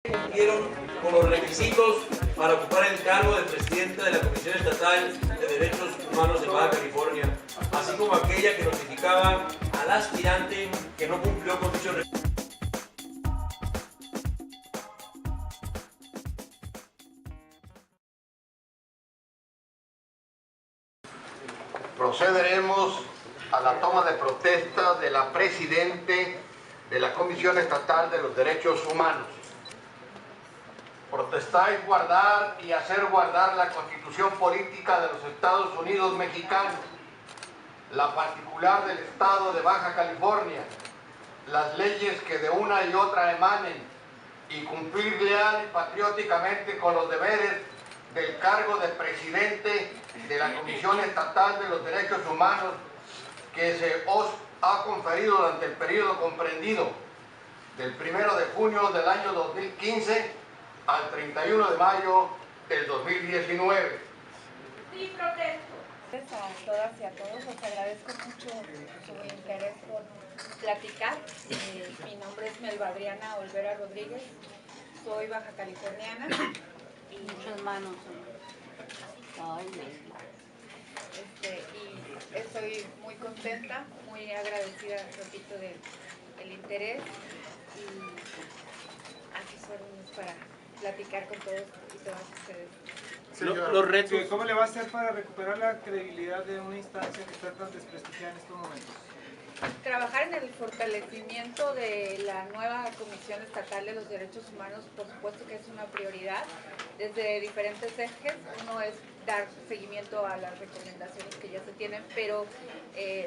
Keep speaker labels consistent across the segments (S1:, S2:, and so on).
S1: Cumplieron con los requisitos para ocupar el cargo de presidente de la Comisión Estatal de Derechos Humanos de Baja California, así como aquella que notificaba al aspirante que no cumplió con dichos requisitos.
S2: Procederemos a la toma de protesta de la Presidente de la Comisión Estatal de los Derechos Humanos. Protestáis guardar y hacer guardar la Constitución Política de los Estados Unidos Mexicanos, la particular del Estado de Baja California, las leyes que de una y otra emanen, y cumplir leal y patrióticamente con los deberes del cargo de Presidente de la Comisión Estatal de los Derechos Humanos que se os ha conferido durante el periodo comprendido del 1 de junio del año 2015 al 31 de mayo del 2019.
S3: Sí, protesto. A todas y a todos, les agradezco mucho su interés por platicar. Mi nombre es Melba Adriana Olvera Rodríguez, soy baja californiana. Y
S4: muchas manos.
S3: Y estoy muy contenta, muy agradecida, repito, del interés. Y aquí somos para platicar con todos y todas ustedes.
S5: Los retos. ¿Cómo le va a hacer para recuperar la credibilidad de una instancia que está tan desprestigiada en estos momentos?
S3: Trabajar en el fortalecimiento de la nueva Comisión Estatal de los Derechos Humanos, por supuesto que es una prioridad, desde diferentes ejes. Uno es dar seguimiento a las recomendaciones que ya se tienen, pero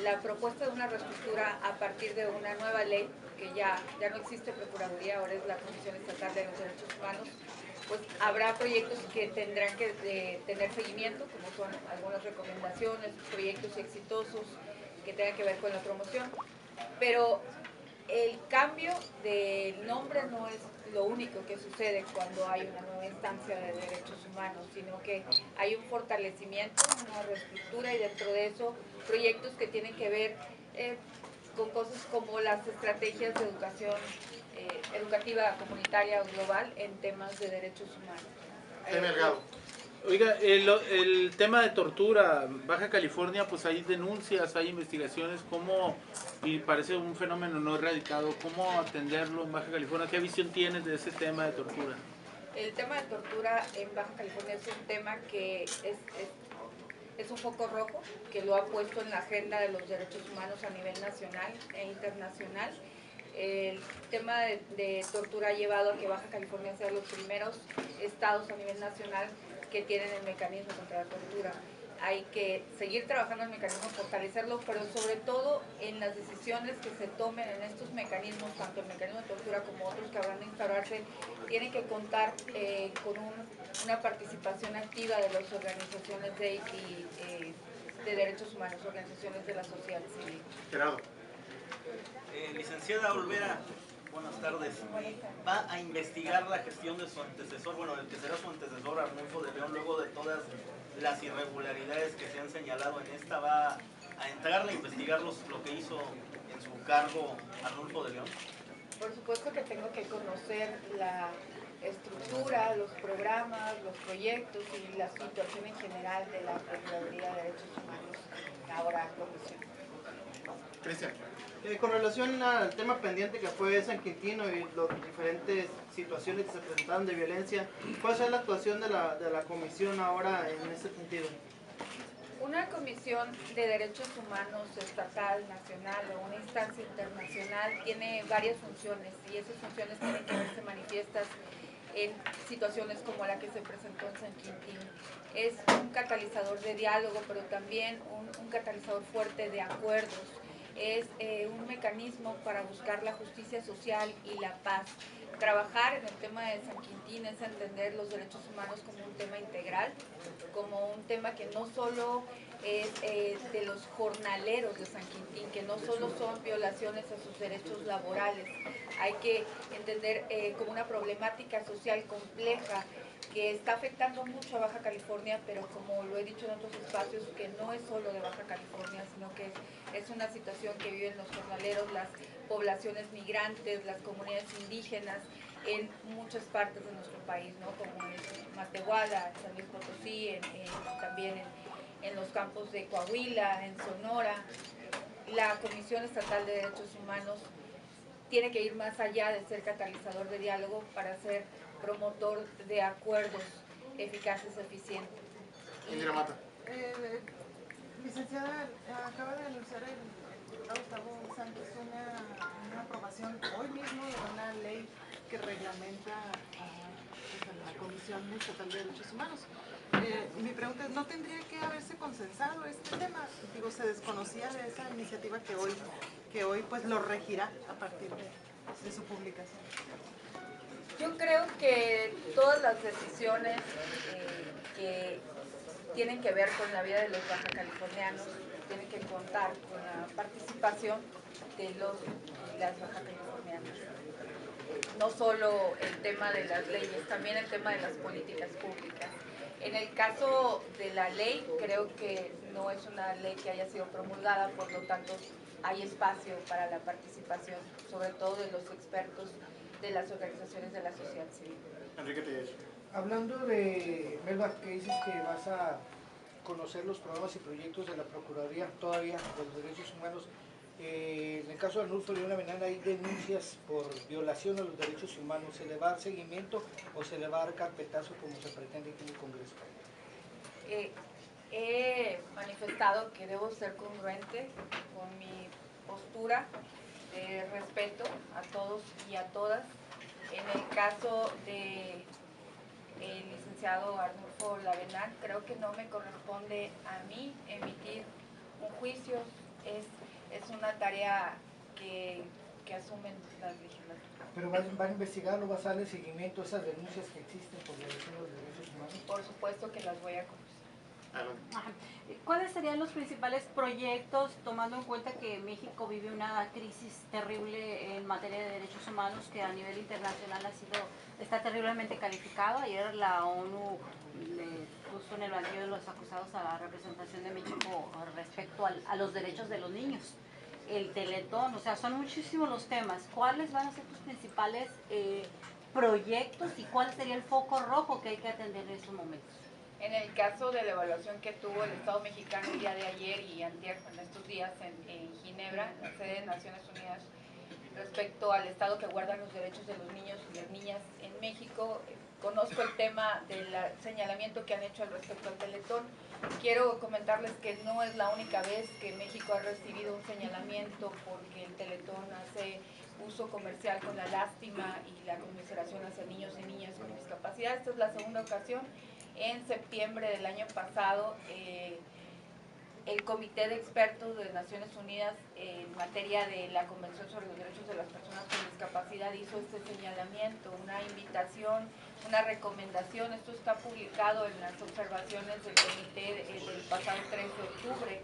S3: la propuesta de una reestructura a partir de una nueva ley, que ya no existe Procuraduría, ahora es la Comisión Estatal de los Derechos Humanos, pues habrá proyectos que tendrán que tener seguimiento, como son algunas recomendaciones, proyectos exitosos que tengan que ver con la promoción, pero el cambio del nombre no es lo único que sucede cuando hay una nueva instancia de derechos humanos, sino que hay un fortalecimiento, una reestructura y dentro de eso proyectos que tienen que ver con cosas como las estrategias de educación educativa comunitaria o global en temas de derechos humanos.
S5: Oiga, el tema de tortura, Baja California, pues hay denuncias, hay investigaciones, ¿cómo, y parece un fenómeno no erradicado, cómo atenderlo en Baja California? ¿Qué visión tienes de ese tema de tortura?
S3: El tema de tortura en Baja California es un tema que es un foco rojo, que lo ha puesto en la agenda de los derechos humanos a nivel nacional e internacional. El tema de tortura ha llevado a que Baja California sea los primeros estados a nivel nacional que tienen el mecanismo contra la tortura. Hay que seguir trabajando en el mecanismo, fortalecerlo, pero sobre todo en las decisiones que se tomen en estos mecanismos, tanto el mecanismo de tortura como otros que habrán de instaurarse, tienen que contar con una participación activa de las organizaciones de derechos humanos, organizaciones de la sociedad civil.
S5: Gerardo.
S6: Licenciada Olvera, buenas tardes. Va a investigar la gestión de su antecesor, bueno, el que será su antecesor, Arnulfo de León, luego de todas las irregularidades que se han señalado en esta. ¿Va a entrarle a investigar lo que hizo en su cargo Arnulfo de León?
S3: Por supuesto que tengo que conocer la estructura, los programas, los proyectos y la situación en general de la Procuraduría de Derechos Humanos, ahora Comisión.
S5: Cristian.
S7: Con relación al tema pendiente que fue San Quintino y las diferentes situaciones que se presentaron de violencia, ¿cuál es la actuación de la comisión ahora en ese sentido?
S3: Una comisión de derechos humanos estatal, nacional o una instancia internacional tiene varias funciones y esas funciones tienen que verse manifiestas en situaciones como la que se presentó en San Quintín. Es un catalizador de diálogo, pero también un catalizador fuerte de acuerdos. Es un mecanismo para buscar la justicia social y la paz. Trabajar en el tema de San Quintín es entender los derechos humanos como un tema integral, como un tema que no solo es de los jornaleros de San Quintín, que no solo son violaciones a sus derechos laborales. Hay que entender como una problemática social compleja que está afectando mucho a Baja California, pero como lo he dicho en otros espacios, que no es solo de Baja California, sino que es una situación que viven los jornaleros, las poblaciones migrantes, las comunidades indígenas, en muchas partes de nuestro país, ¿no? Como en Matehuala, San Luis Potosí, también en los campos de Coahuila, en Sonora. La Comisión Estatal de Derechos Humanos tiene que ir más allá de ser catalizador de diálogo para ser promotor de acuerdos eficaces y eficientes.
S5: Indira Mata.
S4: Licenciada, acaba de anunciar el diputado Gustavo Sánchez una aprobación hoy mismo de una ley que reglamenta a la Comisión Estatal de Derechos Humanos. Mi pregunta es, ¿no tendría que haberse consensado este tema? Digo, se desconocía de esa iniciativa que hoy pues lo regirá a partir de su publicación.
S3: Yo creo que todas las decisiones que tienen que ver con la vida de los baja californianos tienen que contar con la participación de las baja californianas. No solo el tema de las leyes, también el tema de las políticas públicas. En el caso de la ley, creo que no es una ley que haya sido promulgada, por lo tanto hay espacio para la participación, sobre todo de los expertos de las organizaciones de la sociedad civil.
S5: Enrique Telleso.
S8: Hablando de, Melba, que dices que vas a conocer los programas y proyectos de la Procuraduría todavía de los Derechos Humanos, en el caso de Arnulfo León Avenal hay denuncias por violación a los derechos humanos. ¿Se le va a dar seguimiento o se le va a dar carpetazo como se pretende aquí en el Congreso?
S3: He manifestado que debo ser congruente con mi postura de respeto a todos y a todas. En el caso de el licenciado Arnulfo Lavenal, creo que no me corresponde a mí emitir un juicio, es una tarea que asumen las legislaturas.
S8: ¿Pero van a investigarlo, vas a darle seguimiento a esas denuncias que existen por violación de los derechos humanos?
S3: Por supuesto que las voy a conocer.
S9: Ajá. ¿Cuáles serían los principales proyectos, tomando en cuenta que México vive una crisis terrible en materia de derechos humanos que a nivel internacional está terriblemente calificado? Ayer la ONU le puso en el banquillo de los acusados a la representación de México respecto a los derechos de los niños. El Teletón, o sea, son muchísimos los temas. ¿Cuáles van a ser tus principales proyectos y cuál sería el foco rojo que hay que atender en estos momentos?
S3: En el caso de la evaluación que tuvo el Estado mexicano el día de ayer y antier, en estos días en Ginebra, en la sede de Naciones Unidas, respecto al Estado que guarda los derechos de los niños y las niñas en México, conozco el tema del señalamiento que han hecho al respecto al Teletón. Quiero comentarles que no es la única vez que México ha recibido un señalamiento porque el Teletón hace uso comercial con la lástima y la conmiseración hacia niños y niñas con discapacidad. Esta es la segunda ocasión. En septiembre del año pasado, el Comité de Expertos de Naciones Unidas en materia de la Convención sobre los Derechos de las Personas con Discapacidad hizo este señalamiento, una invitación, una recomendación. Esto está publicado en las observaciones del comité del pasado 3 de octubre.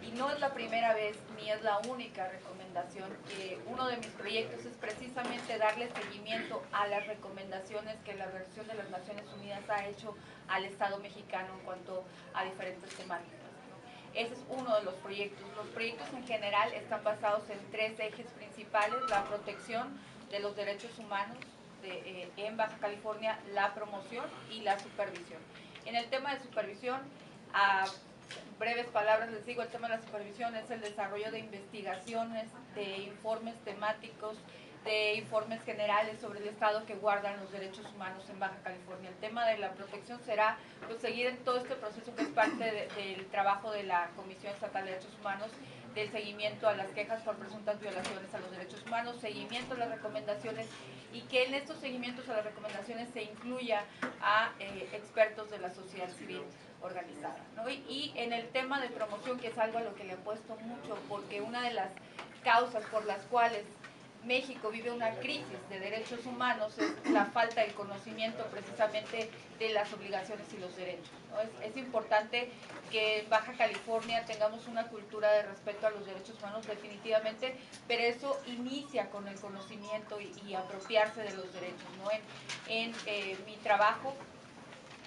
S3: Y no es la primera vez ni es la única recomendación. Uno de mis proyectos es precisamente darle seguimiento a las recomendaciones que la Organización de las Naciones Unidas ha hecho al Estado mexicano en cuanto a diferentes temáticas. Ese es uno de los proyectos. Los proyectos en general están basados en 3 ejes principales: la protección de los derechos humanos en Baja California, la promoción y la supervisión. En el tema de supervisión, breves palabras les digo, el tema de la supervisión es el desarrollo de investigaciones, de informes temáticos, de informes generales sobre el estado que guardan los derechos humanos en Baja California. El tema de la protección será pues, seguir en todo este proceso que es parte del trabajo de la Comisión Estatal de Derechos Humanos, del seguimiento a las quejas por presuntas violaciones a los derechos humanos, seguimiento a las recomendaciones y que en estos seguimientos a las recomendaciones se incluya a expertos de la sociedad civil organizada, ¿no? Y en el tema de promoción, que es algo a lo que le apuesto mucho, porque una de las causas por las cuales México vive una crisis de derechos humanos es la falta de conocimiento precisamente de las obligaciones y los derechos, ¿no? Es importante que en Baja California tengamos una cultura de respeto a los derechos humanos definitivamente, pero eso inicia con el conocimiento y apropiarse de los derechos, ¿no? En mi trabajo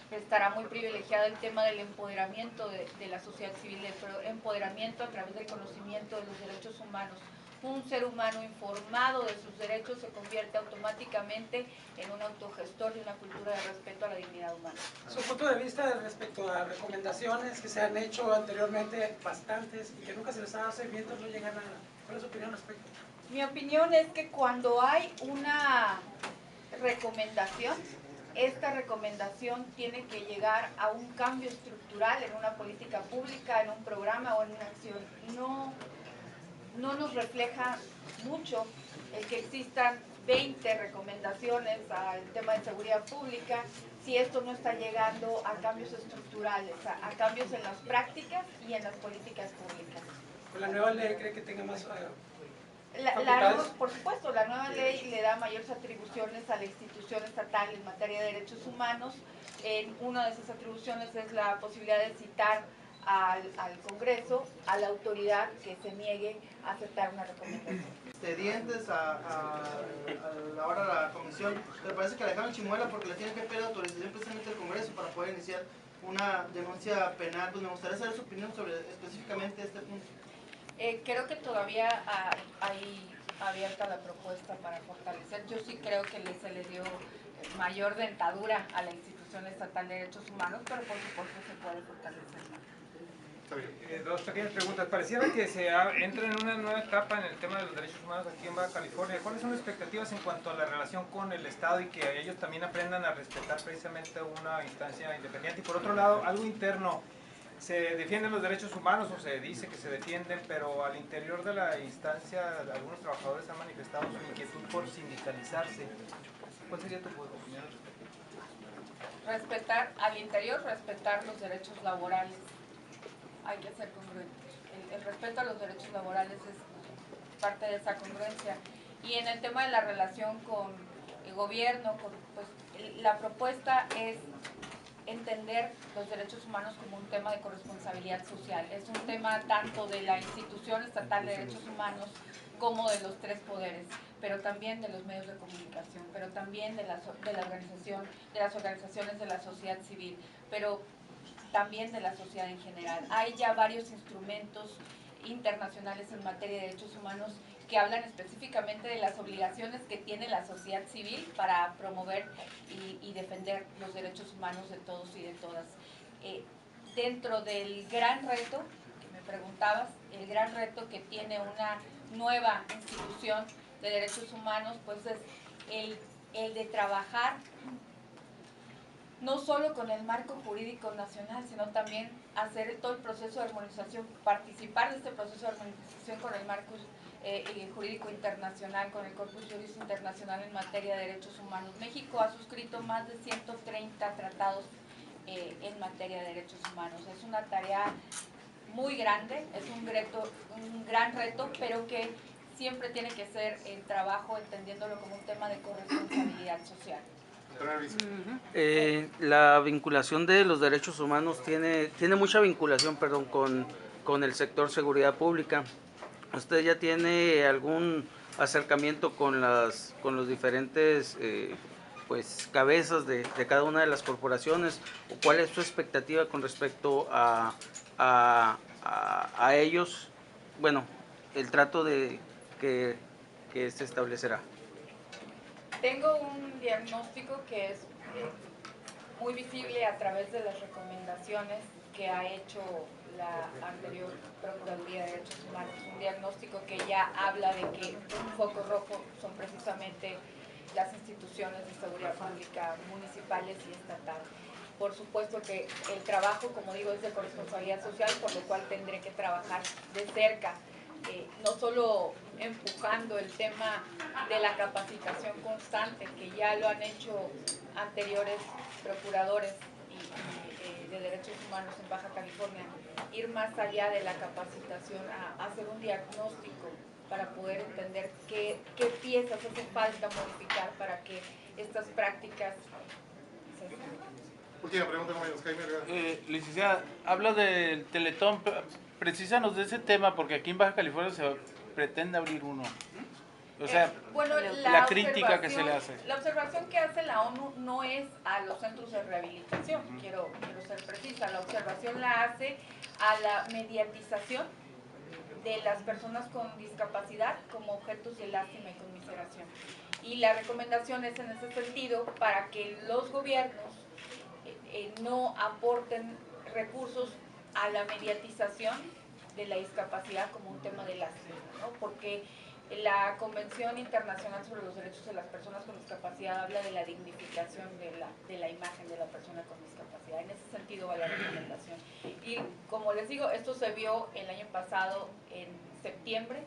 S3: estará muy privilegiado el tema del empoderamiento de la sociedad civil, el empoderamiento a través del conocimiento de los derechos humanos, un ser humano informado de sus derechos se convierte automáticamente en un autogestor de una cultura de respeto a la dignidad humana.
S10: Su punto de vista respecto a recomendaciones que se han hecho anteriormente, bastantes, y que nunca se les ha dado seguimiento, no llegan a... ¿Cuál es su opinión al respecto?
S3: Mi opinión es que cuando hay una recomendación, esta recomendación tiene que llegar a un cambio estructural en una política pública, en un programa o en una acción. No nos refleja mucho el que existan 20 recomendaciones al tema de seguridad pública si esto no está llegando a cambios estructurales, a cambios en las prácticas y en las políticas públicas.
S10: ¿La nueva ley cree que tenga más
S3: Por supuesto, la nueva ley le da mayores atribuciones a la institución estatal en materia de derechos humanos. Una de esas atribuciones es la posibilidad de citar al Congreso, a la autoridad que se niegue a aceptar una recomendación.
S7: Expedientes a la hora de la comisión, me parece que la dejaron chimuela porque le tienen que pedir autorización precisamente al Congreso para poder iniciar una denuncia penal. Pues me gustaría saber su opinión sobre específicamente este punto.
S3: Creo que todavía hay abierta la propuesta para fortalecer. Yo sí creo que se le dio mayor dentadura a la Institución Estatal de Derechos Humanos, pero por supuesto se puede fortalecer más.
S11: Dos pequeñas preguntas. Pareciera que se entra en una nueva etapa en el tema de los derechos humanos aquí en Baja California. ¿Cuáles son las expectativas en cuanto a la relación con el Estado y que ellos también aprendan a respetar precisamente una instancia independiente? Y por otro lado, algo interno. ¿Se defienden los derechos humanos o se dice que se defienden, pero al interior de la instancia algunos trabajadores han manifestado su inquietud por sindicalizarse? ¿Cuál sería tu opinión?
S3: Respetar al interior, respetar los derechos laborales. Hay que ser congruentes. El respeto a los derechos laborales es parte de esa congruencia. Y en el tema de la relación con el gobierno, pues, la propuesta es entender los derechos humanos como un tema de corresponsabilidad social. Es un tema tanto de la Institución Estatal de Derechos Humanos como de los tres poderes, pero también de los medios de comunicación, pero también de las organizaciones de la sociedad civil, pero también de la sociedad en general. Hay ya varios instrumentos internacionales en materia de derechos humanos que hablan específicamente de las obligaciones que tiene la sociedad civil para promover y defender los derechos humanos de todos y de todas. Dentro del gran reto, que me preguntabas, el gran reto que tiene una nueva institución de derechos humanos, pues es el de trabajar no solo con el marco jurídico nacional, sino también hacer todo el proceso de armonización, participar de este proceso de armonización con el marco jurídico internacional, con el Corpus Juris Internacional en materia de derechos humanos. México ha suscrito más de 130 tratados en materia de derechos humanos. Es una tarea muy grande, es un gran reto, pero que siempre tiene que ser el trabajo entendiéndolo como un tema de corresponsabilidad social.
S12: La vinculación de los derechos humanos tiene mucha vinculación, con el sector seguridad pública. ¿Usted ya tiene algún acercamiento con los diferentes cabezas de cada una de las corporaciones? ¿O cuál es su expectativa con respecto a ellos? Bueno, el trato que se establecerá.
S3: Tengo un diagnóstico que es muy visible a través de las recomendaciones que ha hecho la anterior Procuraduría de Derechos Humanos. Un diagnóstico que ya habla de que un foco rojo son precisamente las instituciones de seguridad pública municipales y estatales. Por supuesto que el trabajo, como digo, es de corresponsabilidad social, por lo cual tendré que trabajar de cerca, no solo empujando el tema de la capacitación constante, que ya lo han hecho anteriores procuradores de derechos humanos en Baja California, ir más allá de la capacitación a hacer un diagnóstico para poder entender qué piezas hace falta modificar para que estas prácticas se den.
S13: Última pregunta, Jaime.
S5: Licenciada, habla del Teletón, precísanos de ese tema porque aquí en Baja California se pretende abrir uno. O sea,
S3: bueno,
S5: la crítica que se le hace.
S3: La observación que hace la ONU no es a los centros de rehabilitación, quiero ser precisa. La observación la hace a la mediatización de las personas con discapacidad como objetos de lástima y conmiseración. Y la recomendación es en ese sentido para que los gobiernos no aporten recursos a la mediatización de la discapacidad como un tema de lástima, ¿no? Porque la Convención Internacional sobre los Derechos de las Personas con Discapacidad habla de la dignificación de la imagen de la persona con discapacidad. En ese sentido va la recomendación. Y como les digo, esto se vio el año pasado en septiembre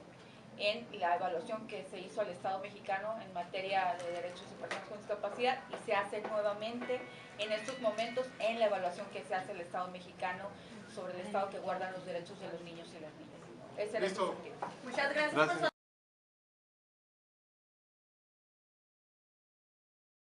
S3: en la evaluación que se hizo al Estado mexicano en materia de derechos de personas con discapacidad y se hace nuevamente en estos momentos en la evaluación que se hace al Estado mexicano sobre el Estado que guarda los derechos de los niños y las niñas. Ese era el sentido.
S9: Muchas gracias.